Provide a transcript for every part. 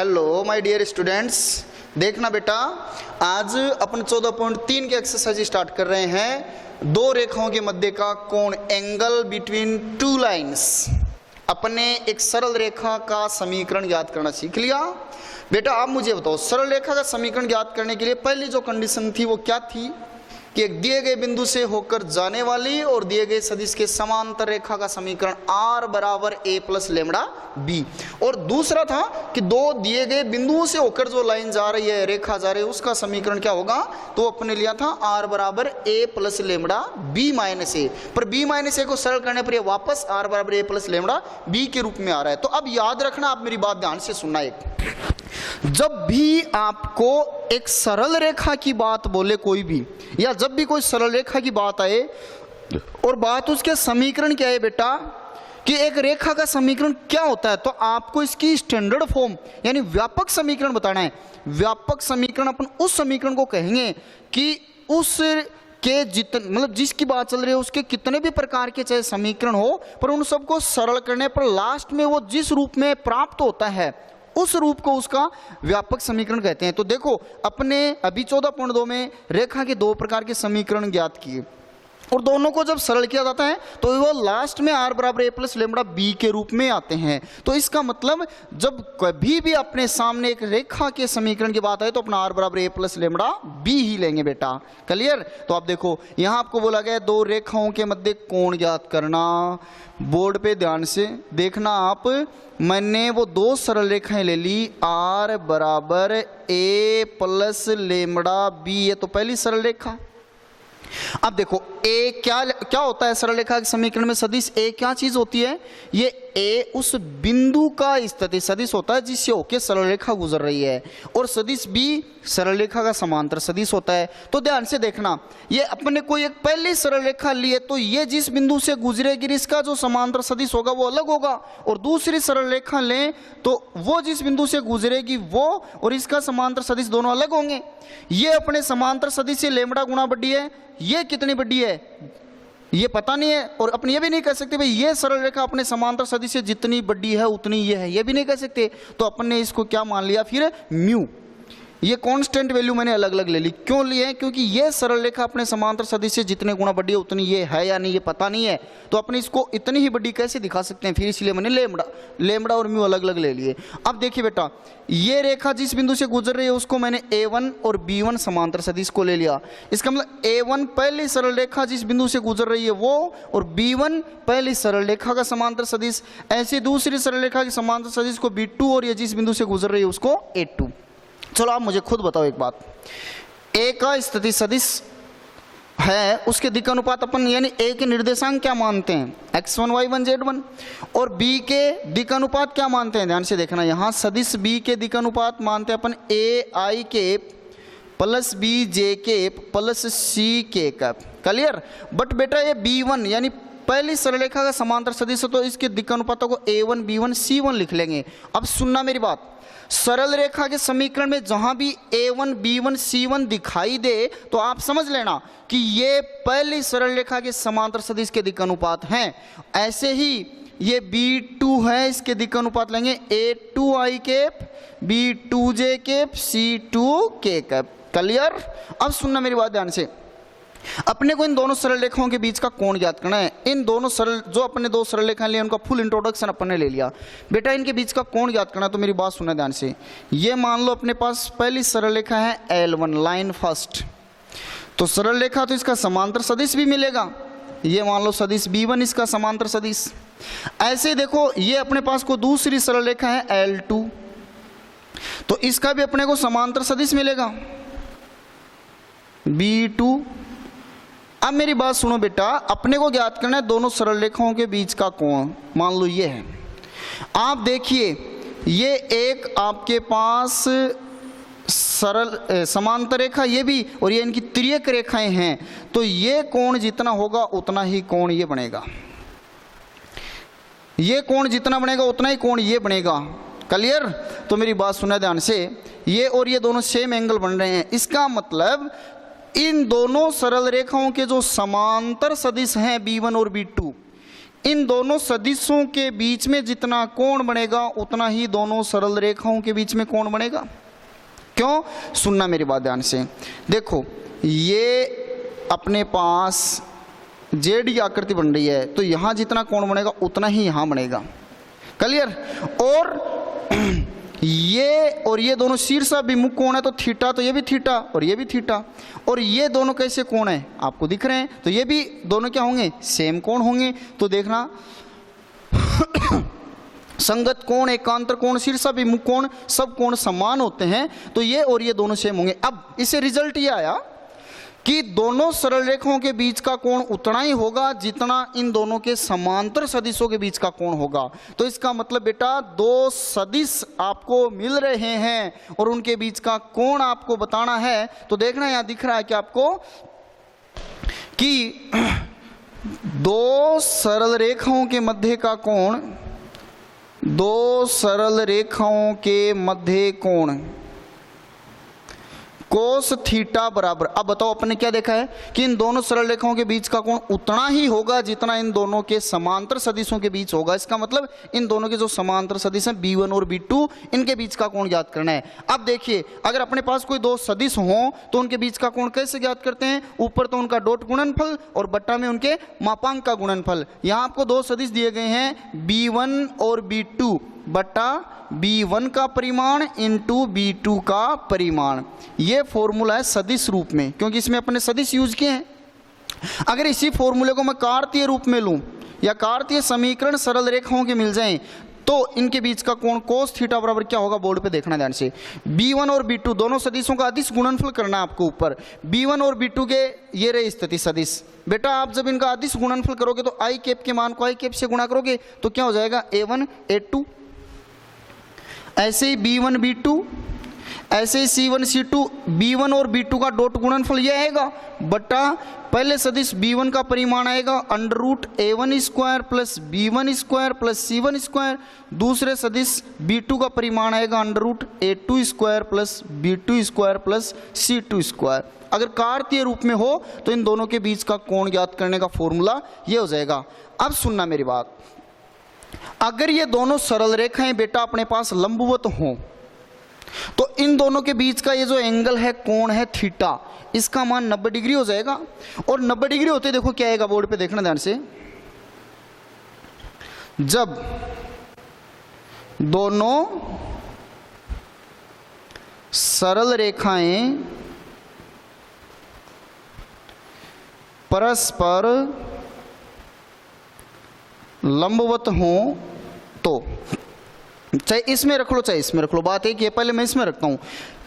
Hello my dear students, देखना बेटा, आज अपन 14.3 के एक्सरसाइज स्टार्ट कर रहे हैं। दो रेखाओं के मध्य का कोण, एंगल बिटवीन टू लाइंस। अपने एक सरल रेखा का समीकरण ज्ञात करना सीख लिया। बेटा आप मुझे बताओ, सरल रेखा का समीकरण ज्ञात करने के लिए पहली जो कंडीशन थी वो क्या थी कि एक दिए गए बिंदु से होकर जाने वाली और दिए गए सदिश के समांतर रेखा का समीकरण r बराबर a प्लस लेमड़ा b। और दूसरा था कि दो दिए गए बिंदुओं से होकर जो लाइन जा रही है, रेखा जा रही है, उसका समीकरण क्या होगा, तो अपने लिया था r बराबर a plus lambda b minus a. पर b माइनस ए को सरल करने पर यह वापस r बराबर a प्लस लेमड़ा b के रूप में आ रहा है। तो अब याद रखना, आप मेरी बात ध्यान से सुनना। एक जब भी आपको एक सरल रेखा की बात बोले कोई भी, या जब भी कोई सरल रेखा की बात आए और बात उसके समीकरण क्या है बेटा, कि एक रेखा का समीकरण क्या होता है, तो आपको इसकी स्टैंडर्ड फॉर्म यानी व्यापक समीकरण बताना है। व्यापक समीकरण अपन उस समीकरण को कहेंगे कि उस के जितने मतलब जिसकी बात चल रही है उसके कितने भी प्रकार के चाहे समीकरण हो, पर उन सबको सरल करने पर लास्ट में वो जिस रूप में प्राप्त होता है उस रूप को उसका व्यापक समीकरण कहते हैं। तो देखो, अपने अभी 14.2 में रेखा के दो प्रकार के समीकरण ज्ञात किए और दोनों को जब सरल किया जाता है तो वो लास्ट में r बराबर a प्लस लेमड़ा b के रूप में आते हैं। तो इसका मतलब जब कभी भी अपने सामने एक रेखा के समीकरण की बात आए तो अपना r बराबर a प्लस लेमड़ा b ही लेंगे बेटा। क्लियर? तो आप देखो, यहाँ आपको बोला गया दो रेखाओं के मध्य कोण ज्ञात करना। बोर्ड पे ध्यान से देखना आप, मैंने वो दो सरल रेखाएं ले ली, r बराबर a प्लस लेमड़ा b, ये तो पहली सरल रेखा। अब देखो a क्या होता है सरल रेखा के समीकरण में, सदिश a क्या चीज होती है, ये a उस बिंदु का स्थिति सदिश होता है जिससे होके सरल रेखा गुजर रही है, और सदिश b सरल रेखा का समांतर सदिश होता है। तो ध्यान से देखना, ये अपने कोई एक पहली सरल रेखा लिए तो ये जिस बिंदु से गुजरेगी इसका जो समांतर सदिश होगा वो अलग होगा, और दूसरी सरल रेखा लें तो वो जिस बिंदु से गुजरेगी वो और इसका समांतर सदिश दोनों अलग होंगे। ये अपने समांतर सदिश से लेमड़ा गुणा बड़ी है, ये कितनी बड़ी है ये पता नहीं है, और अपने ये भी नहीं कह सकते भाई ये सरल रेखा अपने समांतर सदिश से जितनी बड़ी है उतनी ये है, ये भी नहीं कह सकते। तो अपन ने इसको क्या मान लिया फिर, म्यू। ये कांस्टेंट वैल्यू मैंने अलग अलग ले ली, क्यों लिए, क्योंकि ये सरल रेखा अपने समांतर सदिश से जितने गुना बड़ी है उतनी ये है या नहीं ये पता नहीं है, तो अपने इसको इतनी ही बड़ी कैसे दिखा सकते हैं, फिर इसलिए मैंने लेमड़ा और म्यू अलग अलग ले लिए। अब देखिए बेटा, ये रेखा जिस बिंदु से गुजर रही है उसको मैंने a1 और b1 समांतर सदिश को ले लिया। इसका मतलब a1 पहली सरल रेखा जिस बिंदु से गुजर रही है वो, और b1 पहली सरल रेखा का समांतर सदिश, ऐसे दूसरी सरल रेखा के समांतर सदिश को b2 और ये जिस बिंदु से गुजर रही है उसको a2। चलो आप मुझे खुद बताओ एक बात, a का स्थिति सदिश है, उसके दिक् अनुपात अपन यानी a के निर्देशांक क्या मानते हैं, x1 y1 z1, और b के दिक् अनुपात क्या मानते हैं, ध्यान से देखना, यहाँ सदिश b के दिक् अनुपात मानते हैं अपन a i cap plus b j cap plus c k cap. Clear? But बेटा ये b1 यानी पहली सरल रेखा का समांतर सदिश है तो इसके दिक् अनुपातों को a1 b1 c1 लिख लेंगे। अब सुनना मेरी बात, सरल रेखा के समीकरण में जहां भी a1 b1 c1 दिखाई दे तो आप समझ लेना कि ये पहली सरल रेखा के समांतर सदिश के दिक् अनुपात हैं। ऐसे ही ये b2 है, इसके दिक् अनुपात लेंगे a2i cap b2j cap c2k cap. Clear? अब सुनना मेरी बात ध्यान से, अपने को इन दोनों सरल रेखाओं के बीच का कोण ज्ञात करना है। इन दोनों सरल जो अपने दो सरल रेखाएं लिए उनका फुल इंट्रोडक्शन अपन ने ले लिया। बेटा इनके बीच का कोण ज्ञात करना, तो मेरी बात सुनना ध्यान से। ये मान लो अपने पास पहली सरल रेखा है L1 लाइन फर्स्ट, तो सरल रेखा तो इसका समांतर सदिश भी मिलेगा, ये मान लो सदिश B1 इसका समांतर सदिश। ऐसे देखो ये अपने पास को दूसरी सरल रेखा है L2, तो इसका भी अपने को समांतर सदिश मिलेगा B2। अब मेरी बात सुनो बेटा, अपने को ज्ञात करना है दोनों सरल रेखाओं के बीच का कोण, मान लो ये है। आप देखिए ये एक आपके पास सरल समांतर रेखा ये भी, और ये इनकी तिर्यक रेखाएं हैं, तो ये कोण जितना होगा उतना ही कोण ये बनेगा, ये कोण जितना बनेगा उतना ही कोण ये बनेगा। क्लियर? तो मेरी बात सुना ध्यान से, ये और ये दोनों सेम एंगल बन रहे हैं, इसका मतलब इन दोनों सरल रेखाओं के जो समांतर सदिश हैं b1 और b2 इन दोनों सदिशों के बीच में जितना कोण बनेगा उतना ही दोनों सरल रेखाओं के बीच में कोण बनेगा। क्यों? सुनना मेरी बात ध्यान से। देखो ये अपने पास जेड की आकृति बन रही है, तो यहां जितना कोण बनेगा उतना ही यहां बनेगा। क्लियर? और ये दोनों शीर्षाभिमुख कोण है, तो थीटा, तो ये भी थीटा और ये भी थीटा। और ये दोनों कैसे कोण है आपको दिख रहे हैं, तो ये भी दोनों क्या होंगे? सेम कोण होंगे। तो देखना संगत कोण, एकांतर कोण, शीर्षाभिमुख कोण, सब कोण समान होते हैं, तो ये और ये दोनों सेम होंगे। अब इससे रिजल्ट ये आया कि दोनों सरल रेखाओं के बीच का कोण उतना ही होगा जितना इन दोनों के समांतर सदिशों के बीच का कोण होगा। तो इसका मतलब बेटा दो सदिश आपको मिल रहे हैं और उनके बीच का कोण आपको बताना है। तो देखना यहां दिख रहा है कि आपको कि दो सरल रेखाओं के मध्य का कोण, दो सरल रेखाओं के मध्य कोण कोस थीटा बराबर, अब बताओ अपने क्या देखा है कि इन दोनों सरल रेखाओं के बीच का कोण उतना ही होगा जितना इन दोनों के समांतर सदिशों के बीच होगा। इसका मतलब इन दोनों के जो समांतर सदिश हैं B1 और B2, इनके बीच का कोण ज्ञात करना है। अब देखिए अगर अपने पास कोई दो सदिश हो तो उनके बीच का कोण कैसे ज्ञात करते हैं? ऊपर तो उनका डॉट गुणनफल और बट्टा में उनके मापांक का गुणनफल। यहाँ आपको दो सदिश दिए गए हैं B1 और B2 बट्टा B1 का परिमाण इंटू B2 का परिमाण। ये फॉर्मूला है सदिश रूप में, क्योंकि इसमें अपने सदिश यूज किए हैं। अगर इसी फॉर्मूले को मैं कार्तीय रूप में लूं या कार्तीय समीकरण सरल रेखाओं के मिल जाएं, तो इनके बीच का कोण कोस थीटा बराबर क्या होगा? बोर्ड पे देखना ध्यान से। B1 और B2 दोनों सदिशों का अदिश गुणनफल करना है आपको ऊपर। B1 और B2 के ये रहे स्थिति सदिश। बेटा आप जब इनका अदिश गुणनफल करोगे तो आई कैप के मान को आई कैप से गुणा करोगे तो क्या हो जाएगा? A1 A2। ऐसे ही B1 B2, ऐसे ही C1 C2। B1 और B2 का डॉट गुणनफल यह आएगा बट्टा पहले सदिश B1 का परिमाण आएगा under root A1 square plus B1 square plus C1 square. दूसरे सदिश B2 का परिमाण आएगा under root A2 square plus B2 square plus C2 square. अगर कार्तीय रूप में हो तो इन दोनों के बीच का कोण ज्ञात करने का फॉर्मूला ये हो जाएगा। अब सुनना मेरी बात, अगर ये दोनों सरल रेखाएं बेटा अपने पास लंबवत हों तो इन दोनों के बीच का ये जो एंगल है, कोण है थीटा, इसका मान 90 डिग्री हो जाएगा। और 90 डिग्री होते देखो क्या आएगा? बोर्ड पे देखना ध्यान से। जब दोनों सरल रेखाएं परस्पर लंबवत हों तो, चाहे इसमें रख लो चाहे इसमें रख लो, बात है कि पहले मैं इसमें रखता हूं।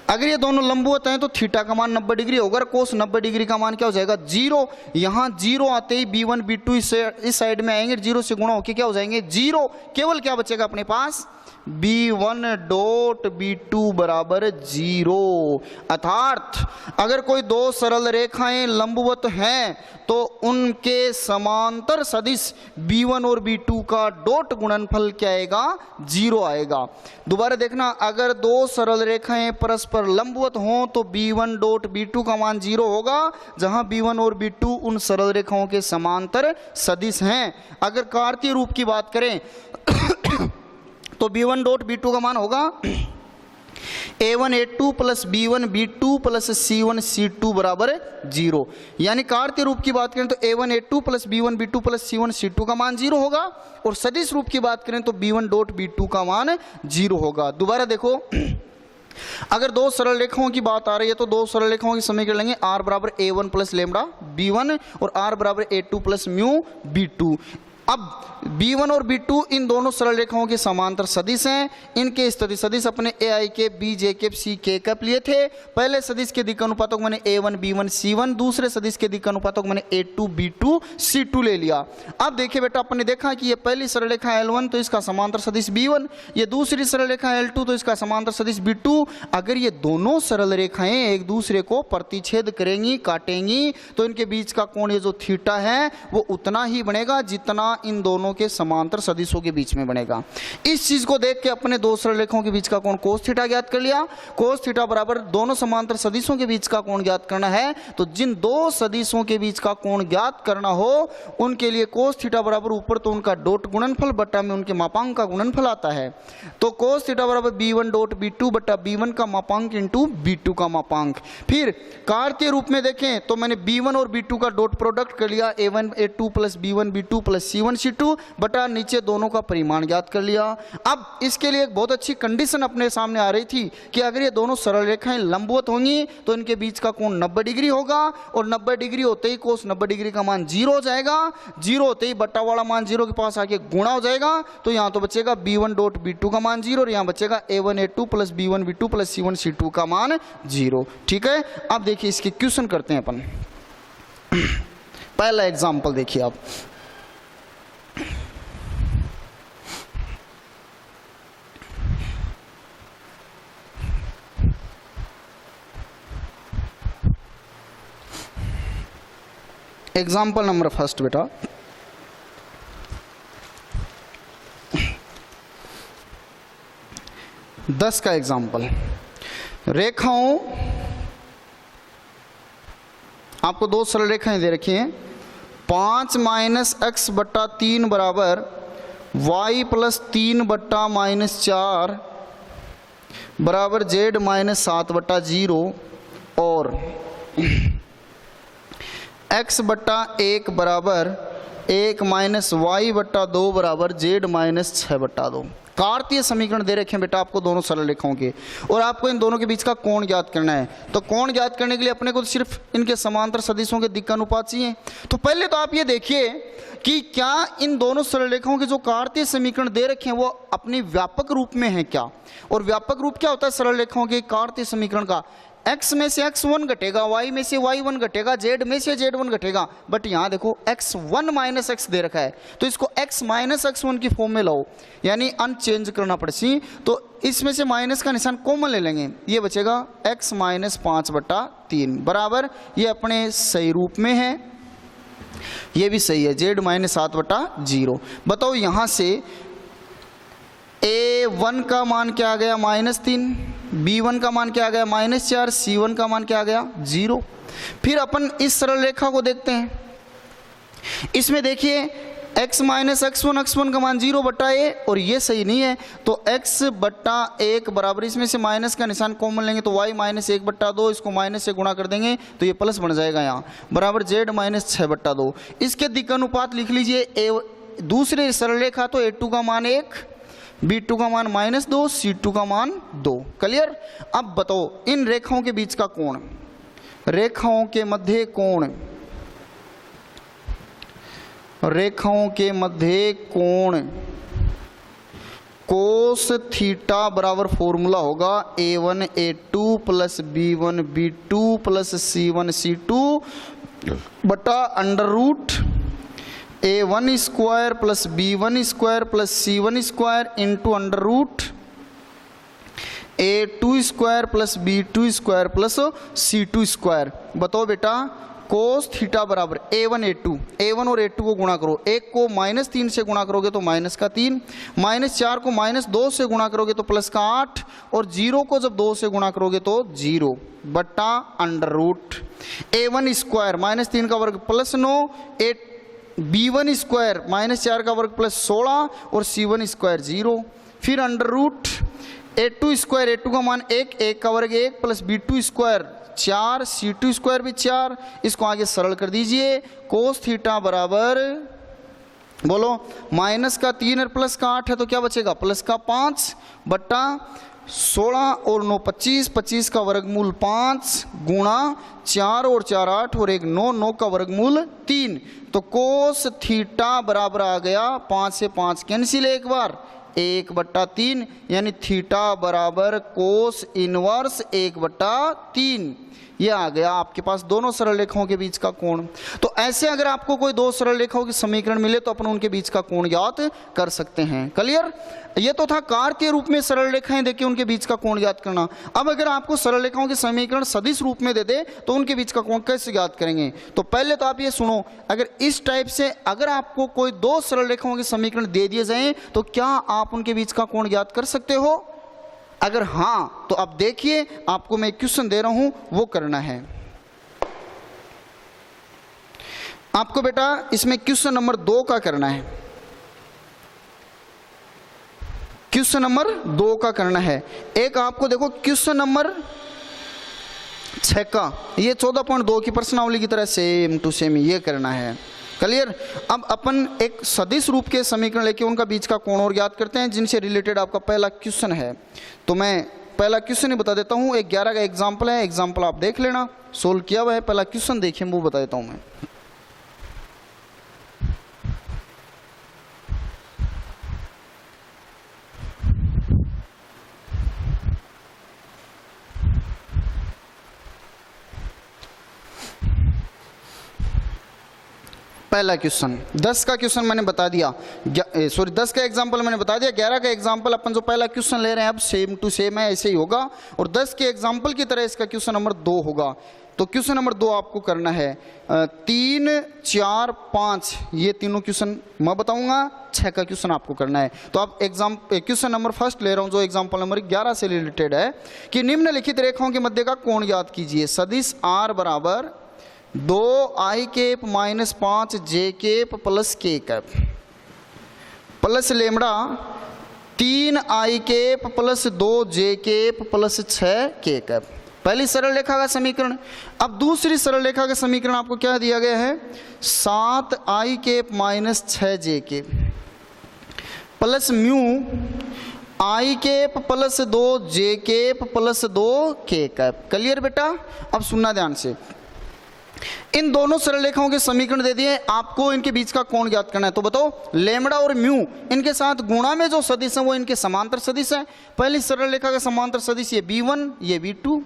अगर ये दोनों लंबवत हैं तो थीटा का मान 90 डिग्री होगा। कोस 90 डिग्री का मान क्या हो जाएगा? 0। यहां 0 आते ही B1 B2 इस साइड में आएंगे, 0 से गुणा होके क्या हो जाएंगे? 0। केवल क्या बचेगा अपने पास? B1 डॉट B2 बराबर 0। अर्थात अगर कोई दो सरल रेखाएं लंबवत हैं तो उनके समांतर सदिश B1 और B2 का डॉट गुणनफल क्या आएगा? 0 आएगा। दोबारा देखना, अगर दो सरल रेखाएं परस्पर लंबवत हों तो B1 डॉट B2 का मान 0 होगा, जहां B1 और B2 उन सरल रेखाओं के समांतर सदिश हैं। अगर कार्तीय रूप की बात करें तो B1 डॉट B2 का मान होगा A1 A2 plus B1 B2 plus C1 C2 बराबर 0। यानी कार्तीय रूप की बात करें तो A1 A2 plus B1 B2 plus C1 C2 का मान 0 होगा, और सदिश रूप की बात करें तो B1 डॉट B2 का मान 0 होगा। दोबारा देखो, अगर दो सरल रेखाओं की बात आ रही है तो दो सरल रेखाओं की समीकरण लेंगे R बराबर A1 प्लस लेमडा B1 और R बराबर A2 प्लस म्यू B2। अब B1 और B2 इन दोनों सरल रेखाओं के समांतर सदिश हैं। इनके स्थिति सदिश अपने AI के BJ के C के लिए थे। पहले सदिश के दिक् अनुपातों को मैंने A1 B1 C1, दूसरे सदिश के दिक् अनुपातों को मैंने A2 B2 C2 ले लिया। अब देखिए बेटा, अपने देखा कि ये पहली सरल रेखा L1 तो इसका समांतर सदिश B1, ये दूसरी सरल रेखा L2 तो इसका समांतर सदिश B2। अगर ये दोनों सरल रेखाएं एक दूसरे को प्रतिच्छेद करेंगी, काटेंगी, तो इनके बीच का कोण ये जो थीटा है वो उतना ही बनेगा जितना इन दोनों के समांतर सदिशों के बीच में बनेगा। इस चीज को देख के अपने दो सरल रेखाओं के बीच का कोण कोस थीटा ज्ञात कर लिया। कोस थीटा बराबर दोनों समांतर सदिशों के बीच का कोण ज्ञात करना है, तो जिन दो सदिशों के बीच का कोण ज्ञात करना हो उनके लिए कोस थीटा बराबर ऊपर तो उनका डॉट गुणनफल बट्टा में उनके मापांक का गुणनफल आता है। तो कोस थीटा बराबर b1 डॉट b2 बट्टा b1 का मापांक इंटू b2 का मापांक। फिर कार्तीय रूप में देखें तो मैंने b1 और b2 का डॉट प्रोडक्ट कर लिया, a1 a2 plus b1 b2 plus c1 c2 बटा नीचे दोनों का परिमाण ज्ञात कर लिया। अब इसके लिए एक बहुत अच्छी कंडीशन अपने सामने आ रही थी कि अगर ये दोनों सरल रेखाएं लंबवत होंगी तो इनके बीच का कोण 90 डिग्री होगा, और 90 डिग्री होते ही कोस 90 डिग्री का मान 0 हो जाएगा। 0 होते ही बट्टा वाला मान 0 के पास आके गुणा हो जाएगा, तो यहाँ तो बचेगा b1 डॉट b2 का मान 0 और यहाँ बचेगा a1 a2 plus b1 b2 plus c1 c2 का मान 0। ठीक है, अब देखिए इसके क्वेश्चन करते हैं अपन। पहला एग्जांपल देखिए आप, एग्जाम्पल नंबर फर्स्ट बेटा, दस का एग्जाम्पल। रेखाओं, आपको दो सरल रेखाएं दे रखी हैं, 5 माइनस एक्स बट्टा 3 बराबर वाई प्लस 3 बट्टा माइनस 4 बराबर जेड माइनस 7 बट्टा 0 और x बट्टा 1 बराबर 1 माइनस वाई बट्टा 2 बराबर जेड माइनस 6 बट्टा 2। कार्तीय समीकरण दे रखे हैं बेटा आपको दोनों सरल रेखाओं के, और आपको इन दोनों के बीच का कोण ज्ञात करना है। तो कोण ज्ञात करने के लिए अपने को सिर्फ इनके समांतर सदिशों के दिक् का अनुपात चाहिए। तो पहले तो आप ये देखिए कि क्या इन दोनों सरल रेखाओं के जो कार्तीय समीकरण दे रखे हैं वो अपनी व्यापक रूप में है क्या। और व्यापक रूप क्या होता है सरल रेखाओं के कार्तीय समीकरण का, x में से x1 घटेगा, y में से y1 घटेगा, z में से z1 घटेगा। बट यहाँ देखो x1 माइनस x दे रखा है, तो इसको x माइनस x1 की फॉर्म में लाओ, यानी अनचेंज करना पड़ेगी। तो इसमें से माइनस का निशान कॉमन ले लेंगे, ये बचेगा x माइनस 5 बट्टा 3 बराबर, ये अपने सही रूप में है, ये भी सही है, z माइनस 7 बट्टा 0। बताओ यहाँ से a1 का मान क्या आ गया -3, b1 का मान क्या आ गया -4, c1 का मान क्या आ गया 0। फिर अपन इस सरल रेखा को देखते हैं, इसमें देखिए x माइनस x1 का मान 0 बट्टा a, और ये सही नहीं है, तो x बट्टा 1 बराबर, इसमें से माइनस का निशान कॉमन लेंगे तो y माइनस 1 बट्टा 2, इसको माइनस से गुणा कर देंगे तो ये प्लस बन जाएगा यहाँ, बराबर z माइनस 6 बट्टा 2। इसके दिक् अनुपात लिख लीजिए, दूसरे सरल रेखा तो a2 का मान 1, b2 का मान -2, c2 का मान 2। क्लियर। अब बताओ इन रेखाओं के बीच का कोण, रेखाओं के मध्य कोण, रेखाओं के मध्य कोण कोस थीटा बराबर फॉर्मूला होगा a1 a2 plus b1 b2 plus c1 c2 बटा under root a1 square plus b1 square plus c1 square into under root a2 square plus b2 square plus c2 square. बताओ बेटा cos theta बराबर a1 a1 और a2 को गुणा करो, 1 को -3 से गुणा करोगे तो -3, -4 को -2 से गुणा करोगे तो +8, और 0 को जब 2 से गुणा करोगे तो 0 बट्टा अंडर रूट a1 स्क्वायर -3 का वर्ग +9, b1 स्क्वायर -4 का वर्ग +16 और c1 स्क्वायर 0। फिर under root a2 square, a2 का मान 1, 1 का वर्ग 1 plus b2 square 4, c2 square भी 4। इसको आगे सरल कर दीजिए, कोस थीटा बराबर बोलो -3 और +8 है तो क्या बचेगा +5 बट्टा 16 और 9 25, 25 का वर्गमूल 5 गुणा 4 और 4 8 और 1 9, 9 का वर्गमूल 3। तो कोस थीटा बराबर आ गया 5 से 5 कैंसिल, एक बार 1/3, यानी थीटा बराबर कोस इनवर्स 1/3। ये आ गया आपके पास दोनों सरल रेखाओं के बीच का कोण। तो ऐसे अगर आपको कोई दो सरल रेखाओं के समीकरण मिले तो अपन उनके बीच का कोण ज्ञात कर सकते हैं। क्लियर। ये तो था कार के रूप में सरल रेखाएं देके उनके बीच का कोण ज्ञात करना। अब अगर आपको सरल रेखाओं के समीकरण सदिश रूप में दे दे तो उनके बीच का कोण कैसे ज्ञात करेंगे? तो पहले तो आप ये सुनो, अगर इस टाइप से अगर आपको कोई दो सरल रेखाओं के समीकरण दे दिए जाएं तो क्या आप उनके बीच का कोण ज्ञात कर सकते हो? अगर हाँ तो अब देखिए, आपको मैं क्वेश्चन दे रहा हूं वो करना है आपको। बेटा इसमें क्वेश्चन नंबर 2 का करना है, क्वेश्चन नंबर 2 का करना है। एक आपको देखो क्वेश्चन नंबर 6 का, ये 14.2 की प्रश्नावली की तरह सेम टू सेम ये करना है। क्लियर? अब अपन एक सदिश रूप के समीकरण लेके उनका बीच का कोण और ज्ञात करते हैं, जिनसे रिलेटेड आपका पहला क्वेश्चन है। तो मैं पहला क्वेश्चन ही बता देता हूँ। एक 11 का एग्जाम्पल है, एग्जाम्पल आप देख लेना, सोल्व किया हुआ है। पहला क्वेश्चन देखिए, वो बता देता हूँ मैं। पहला क्वेश्चन 10 का क्वेश्चन मैंने बता दिया, सॉरी 10 का एग्जांपल मैंने बता दिया। 11 का एग्जांपल अपन जो पहला क्वेश्चन ले रहे हैं अब सेम टू सेम है, ऐसे ही होगा। और 10 के एग्जांपल की तरह इसका क्वेश्चन नंबर 2 होगा। तो क्वेश्चन नंबर 2 आपको करना है 3, 4, 5 ये तीनों क्वेश्चन मैं बताऊंगा, 6 का क्वेश्चन आपको करना है। तो आप क्वेश्चन नंबर फर्स्ट ले रहा हूं जो एग्जाम्पल नंबर 11 से रिलेटेड है कि निम्नलिखित रेखाओं के मध्य का कोण ज्ञात कीजिए। सदिश r बराबर 2i cap minus 5j cap plus k cap plus lambda 3i cap plus 2j cap plus 6k cap. पहली सरल रेखा का समीकरण। अब दूसरी सरल रेखा का समीकरण आपको क्या दिया गया है? 7i cap minus 6j cap plus mu i cap plus 2j cap plus 2k cap. Clear बेटा? अब सुनना ध्यान से, इन दोनों सरल रेखाओं के समीकरण दे दिए, आपको इनके बीच का कोण ज्ञात करना है। तो बताओ लेमड़ा और म्यू इनके साथ गुणा में जो सदिश है वो इनके समांतर सदिश है। पहली सरल रेखा का समांतर सदिश ये b1 ये b2।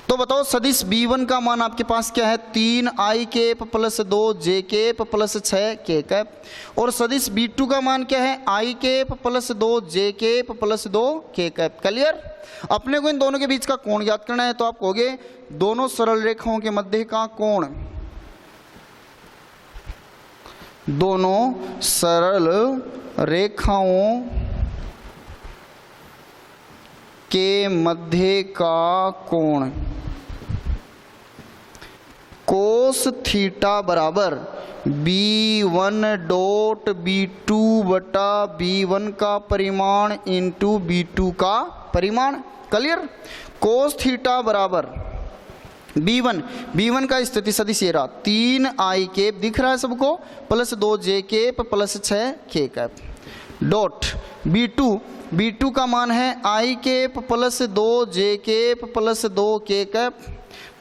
तो बताओ सदिश b1 का मान आपके पास क्या है? 3i cap plus 2j cap plus 6k cap. और सदिश b2 का मान क्या है? i cap plus 2j cap plus 2k cap. Clear? अपने को इन दोनों के बीच का कोण ज्ञात करना है। तो आप कहोगे दोनों सरल रेखाओं के मध्य का कोण, दोनों सरल रेखाओं के मध्य का कोण कोस थीटा बराबर b1 डॉट b2 बटा b1 का परिमाण इंटू b2 का परिमाण। क्लियर? कोस थीटा बराबर b1 का स्थिति सदिश ये रहा 3i केप दिख रहा है सबको plus 2j cap plus 6k cap dot b2 का मान है i cap plus 2j cap plus 2k cap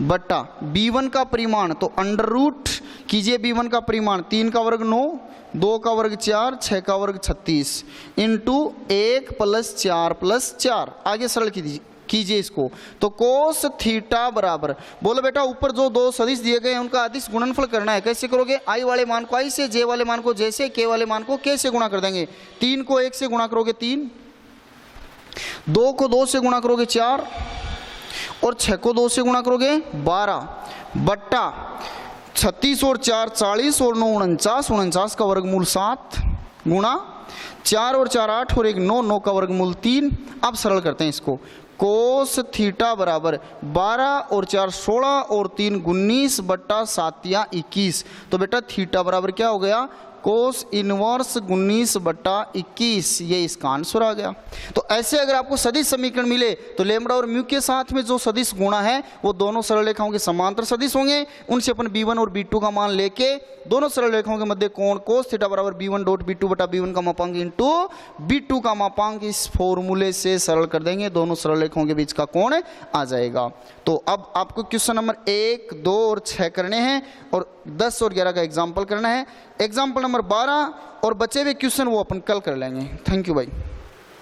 बटा b1 का परिमाण। तो अंडर रूट कीजिए b1 का परिमाण, 3 का वर्ग 9, 2 का वर्ग 4, 6 का वर्ग 36 इंटू 1 प्लस 4 प्लस 4। आगे सरल कीजिए इसको। तो कोस थीटा बराबर, बोलो बेटा ऊपर जो दो सदिश दिए गए हैं उनका अदिश गुणनफल करना है। कैसे करोगे? i वाले मान को i से, j वाले मान को j से, k वाले मान को k से गुणा कर देंगे। 3 को 1 से गुणा करोगे 3, 2 को 2 से गुणा करोगे 4 और 6 को 2 से गुणा करोगे 12 बट्टा 36 और 4 40 और 9 49, 49 का वर्गमूल 7 गुणा 4 और 4 8 और 1 9, 9 का वर्गमूल 3। अब सरल करते हैं इसको। कोस थीटा बराबर 12 और 4 16 और 3 19 बट्टा 7 या 21। तो बेटा थीटा बराबर क्या हो गया? कोस इनवर्स 19 बट्टा 21। ये इसका आंसर आ गया। तो ऐसे अगर आपको सदिश समीकरण मिले तो लेमड़ा और म्यू के साथ में जो सदिश गुणा है वो दोनों सरल रेखाओं के समांतर सदिश होंगे। उनसे अपन b1 और b2 का मान लेके दोनों सरल रेखाओं के मध्य कोण कोस थीटा बराबर b1 डॉट b2 बटा b1 का मापांक इंटू b2 का मापांक इस फॉर्मूले से सरल कर देंगे, दोनों सरल रेखाओं के बीच का कोण आ जाएगा। तो अब आपको क्वेश्चन नंबर 1, 2 और 6 करने हैं और 10 और 11 का एग्जाम्पल करना है। एग्जाम्पल नंबर 12 और बचे हुए क्वेश्चन वो अपन कल कर लेंगे। थैंक यू भाई।